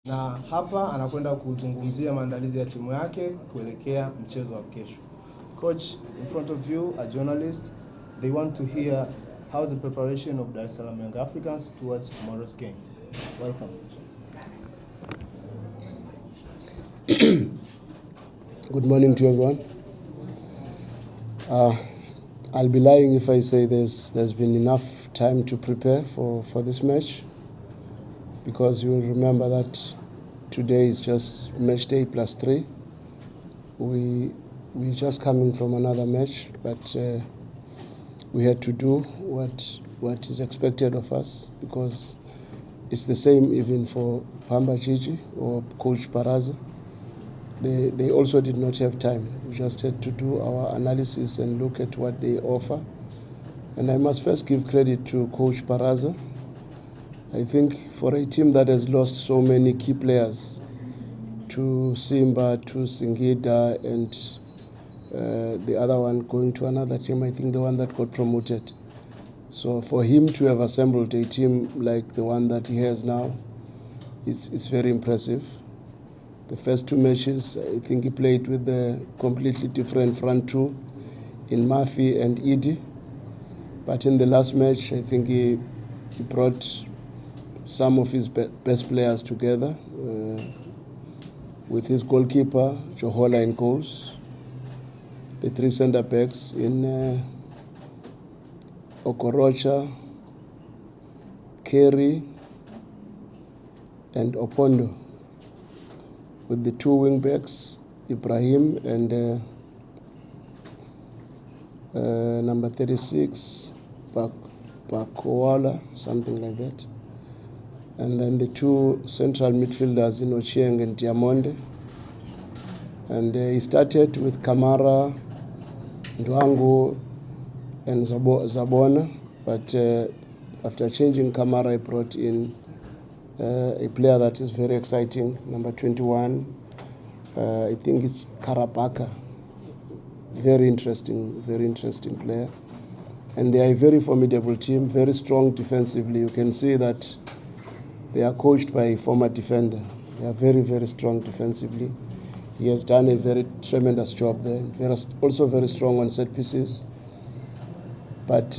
na hapa anakwenda kuzungumzia maandalizi ya timu yake kuelekea mchezo wa kesho. Coach, in front of you, a journalist, they want to hear how's the preparation of Dar es Salaam Young Africans towards tomorrow's game. Welcome. Good morning to everyone. I'll be lying if I say there's been enough time to prepare for this match, because you will remember that today is just match day plus 3. We're just coming from another match, but we had to do what is expected of us, because it's the same even for Pamba, Jiji or Coach Paraza. They also did not have time. We just had to do our analysis and look at what they offer. And I must first give credit to Coach Paraza. I think for a team that has lost so many key players, to Simba, to Singida, and the other one going to another team, I think the one that got promoted. So for him to have assembled a team like the one that he has now, it's very impressive. The first 2 matches, I think he played with a completely different front 2 in Murphy and Edie. But in the last match, I think he brought some of his best players together, with his goalkeeper, Johola, in goals, the 3 centre-backs in Okorocha, Kerry, and Opondo, with the 2 wing-backs, Ibrahim and number 36, Bakowala, something like that. And then the 2 central midfielders, Ochieng and Diamonde. And he started with Kamara, Ndwangu, and Zabona. But after changing Kamara, he brought in a player that is very exciting, number 21. I think it's Karabaka. Very interesting player. And they are a very formidable team, very strong defensively. You can see that they are coached by a former defender. They are very, very strong defensively. He has done a very tremendous job there. Also very strong on set pieces. But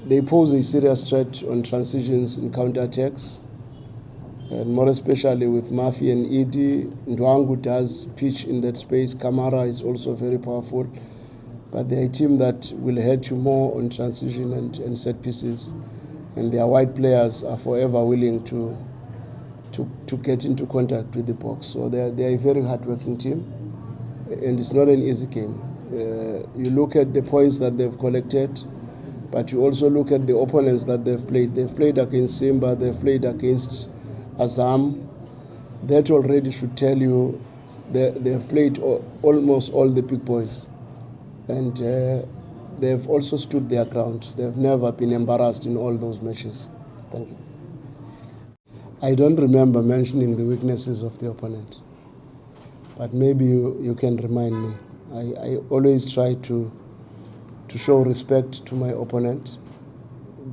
they pose a serious threat on transitions and counter-attacks. And more especially with Murphy and Edie. Ndwangu does pitch in that space. Kamara is also very powerful. But they're a team that will hurt you more on transition and set pieces. And their wide players are forever willing to get into contact with the box. So they're a very hard-working team. And it's not an easy game. You look at the points that they've collected, but you also look at the opponents that they've played. They've played against Simba, they've played against Azam. That already should tell you they've played almost all the big boys. And they've also stood their ground. They've never been embarrassed in all those matches. Thank you. I don't remember mentioning the weaknesses of the opponent, but maybe you can remind me. I always try to show respect to my opponent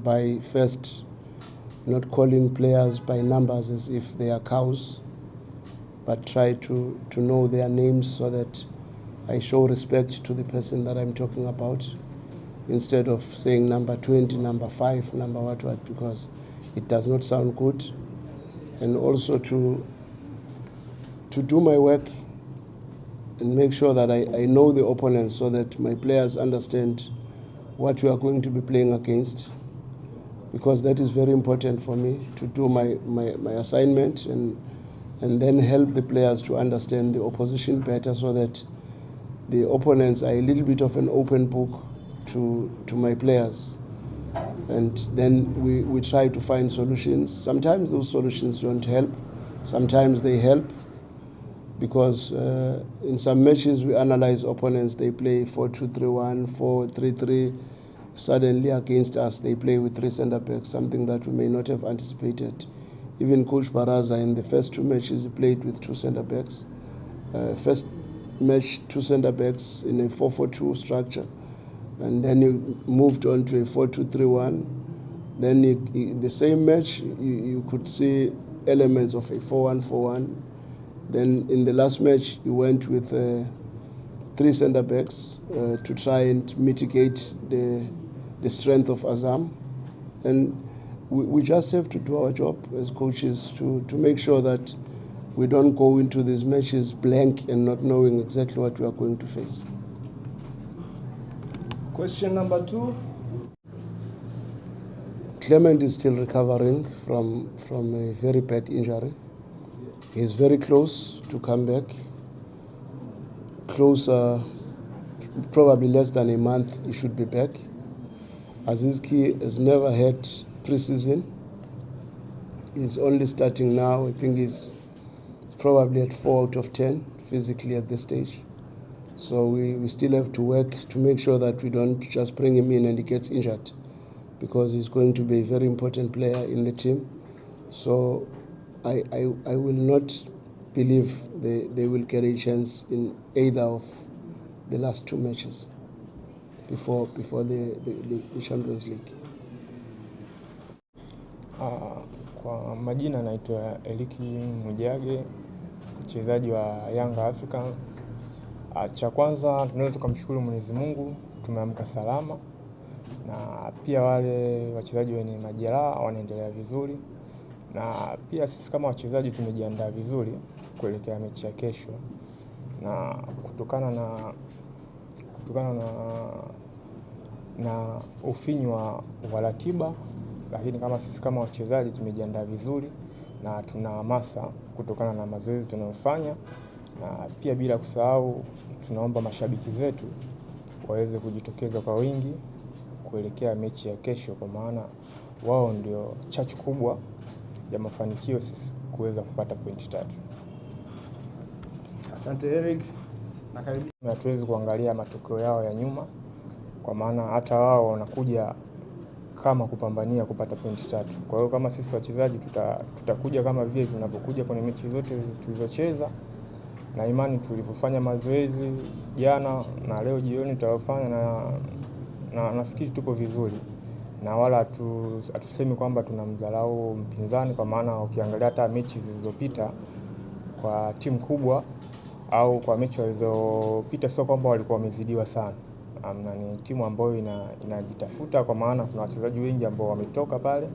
by first not calling players by numbers as if they are cows, but try to know their names so that I show respect to the person that I'm talking about, instead of saying number 20, number 5, number what, because it does not sound good. And also to do my work and make sure that I know the opponent so that my players understand what we are going to be playing against, because that is very important for me to do my assignment and then help the players to understand the opposition better, so that the opponents are a little bit of an open book to my players. And then we try to find solutions. Sometimes those solutions don't help. Sometimes they help, because in some matches we analyze opponents, they play 4-2-3-1, 4-3-3. Suddenly against us, they play with 3 centre-backs, something that we may not have anticipated. Even Coach Baraza, in the first 2 matches, he played with 2 centre-backs. First match, 2 centre-backs in a 4-4-2 structure. And then he moved on to a 4-2-3-1. Then the same match, you could see elements of a 4-1-4-1. Then in the last match, he went with 3 center backs to try and mitigate the strength of Azam. And we just have to do our job as coaches to make sure that we don't go into these matches blank and not knowing exactly what we are going to face. Question number 2. Clement is still recovering from a very bad injury. He's very close to come back. Closer, probably less than a month, he should be back. Aziki has never had pre-season. He's only starting now. I think he's probably at 4 out of 10 physically at this stage. So we still have to work to make sure that we don't just bring him in and he gets injured, because he's going to be a very important player in the team. So I will not believe they will get a chance in either of the last 2 matches before the Champions League. Kwa majina naitwa Eliki Mujage, mchezaji wa Yanga Africa. Cha kwanza tunaweza tukamshukuru Mwenyezi Mungu, tumeamka salama, na pia wale wachezaji wenye majeraha wanaendelea vizuri, na pia sisi kama wachezaji tumejiandaa vizuri kuelekea mechi ya kesho. Na kutokana na ufinyu wa ratiba, lakini kama sisi kama wachezaji tumejiandaa vizuri na tuna hamasa kutokana na mazoezi tunayofanya, na pia bila kusahau tunaomba mashabiki zetu waweze kujitokeza kwa wingi kuelekea mechi ya kesho, kwa maana wao ndio chachu kubwa ya mafanikio sisi kuweza kupata pointi 3. Asante Eric. Na karibu. Hatuwezi kuangalia matokeo yao ya nyuma, kwa maana hata wao wanakuja kama kupambania kupata pointi 3. Kwa hiyo kama sisi wachezaji tutakuja kama vile tunapokuja kwenye mechi zote tulizocheza, na imani tulivyofanya mazoezi jana na leo jioni tutafanya, na nafikiri tupo vizuri, na wala hatusemi kwamba tunamdharau mpinzani, kwa maana ukiangalia hata mechi zilizopita kwa timu kubwa au kwa mechi zilizopita sio kwamba walikuwa wamezidiwa sana. Ni timu ambayo inajitafuta, kwa maana kuna wachezaji wengi ambao wametoka pale.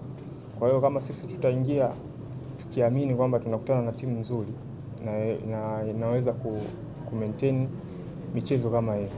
Kwa hiyo kama sisi tutaingia tukiamini kwamba tunakutana na timu nzuri na inaweza ku maintain michezo kama hiyo.